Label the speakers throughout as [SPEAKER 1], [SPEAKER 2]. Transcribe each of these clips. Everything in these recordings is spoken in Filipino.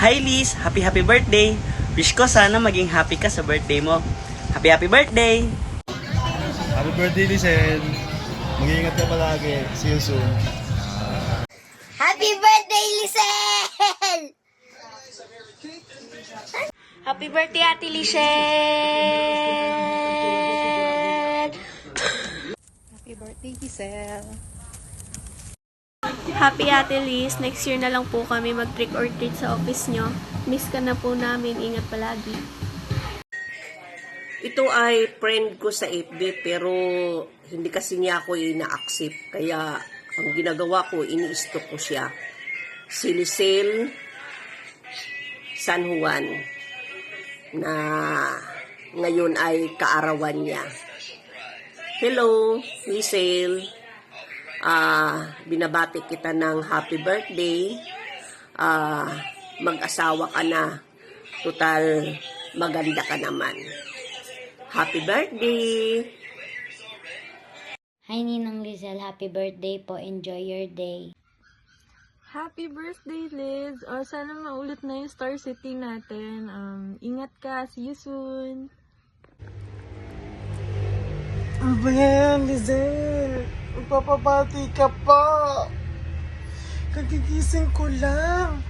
[SPEAKER 1] Hi Liz, happy birthday. Wish ko sana maging happy ka sa birthday mo. Happy birthday.
[SPEAKER 2] Happy birthday, Lizelle. Mag-iingat ka palagi. See you soon.
[SPEAKER 3] Happy birthday, Lisel!
[SPEAKER 4] Happy birthday, Ate Lichelle!
[SPEAKER 5] Happy birthday, Giselle.
[SPEAKER 4] Happy Ate Liz, next year na lang po kami mag-trick or treat sa office nyo. Miss ka na po namin, ingat palagi.
[SPEAKER 6] Ito ay friend ko sa FB pero hindi kasi niya ako ina-accept. Kaya ang ginagawa ko, ini-stalk ko siya. Si Lisel San Juan na ngayon ay kaarawan niya. Hello, Lisel. Binabati kita ng happy birthday. Mag-asawa ka na. Total, maganda ka naman. Happy birthday!
[SPEAKER 3] Hi, Ninang Lisel. Happy birthday po. Enjoy your day.
[SPEAKER 7] Happy birthday, Liz! Sana maulit na yung Star City natin. Ingat ka. See you soon!
[SPEAKER 2] Ano ba yan, Lizelle? Magpapabati ka pa. Kagigising ko lang.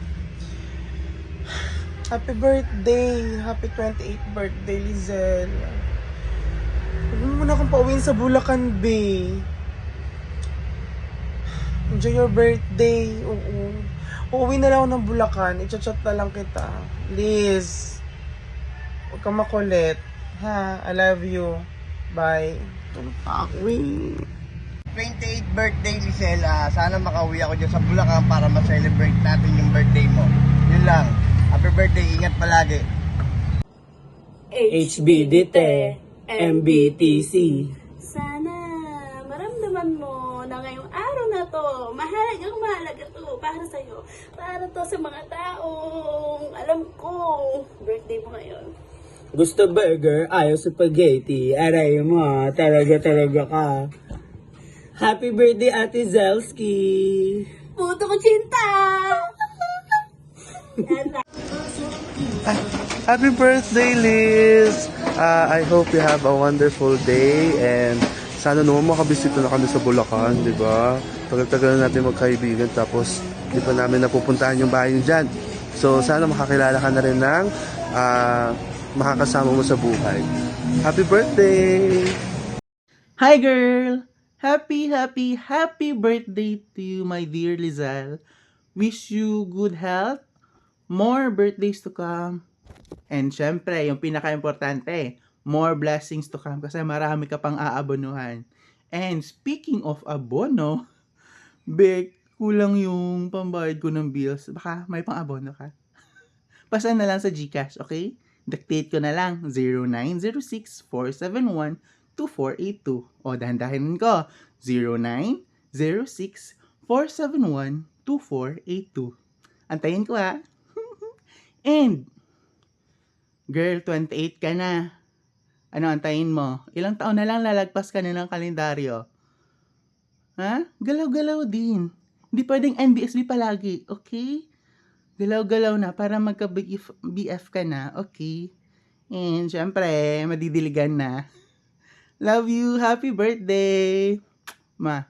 [SPEAKER 2] Happy birthday. Happy 28th birthday, Lizelle. Huwag mo muna akong pauwiin sa Bulacan, babe. Enjoy your birthday. Oo. Uuwi na lang ako ng Bulacan. I-chat na lang kita. Liz. Huwag kang makulit. Ha? I love you. Bye. Tulog pa ako eh.
[SPEAKER 8] 28th birthday, Lisel. Sana makauwi ako dyan sa Bulacan para ma-celebrate natin yung birthday mo. Yun lang. Happy birthday. Ingat palagi.
[SPEAKER 1] HBDT, MBTC.
[SPEAKER 4] Sana maramdaman mo na ngayong araw na to, mahalaga to para sa'yo. Para to sa mga taong alam kong birthday mo ngayon.
[SPEAKER 1] Gusto burger, ayaw spaghetti. Aray mo, talaga ka. Happy birthday, Ate Zelski.
[SPEAKER 4] Puto ko chinta!
[SPEAKER 2] Happy birthday, Liz! I hope you have a wonderful day and sana naman makabisita na kami sa Bulacan, di ba? Tagal-tagal na natin magkaibigan tapos di pa namin napupuntahan yung bahay niyo dyan. So sana makakilala ka na rin ng makakasama mo sa buhay. Happy birthday!
[SPEAKER 9] Hi girl! Happy birthday to you, my dear Lizelle. Wish you good health, more birthdays to come, and syempre, yung pinaka-importante, more blessings to come kasi marami ka pang aabonuhan. And speaking of abono, Bek, kulang yung pambayad ko ng bills. Baka may pang-abono ka? Pasan na lang sa GCash, okay? Dictate ko na lang, 0906-471-2482. O, dahan-dahanin ko, 0906-471-2482. Antayin ko ha. And, girl, 28 ka na. Ano antayin mo? Ilang taon na lang lalagpas ka na ng kalendaryo? Ha? Galaw-galaw din. Hindi pwedeng NBSB palagi, okay? Galaw-galaw na para magka-BF ka na, okay? And, syempre, madidiligan na. Love you. Happy birthday. Ma.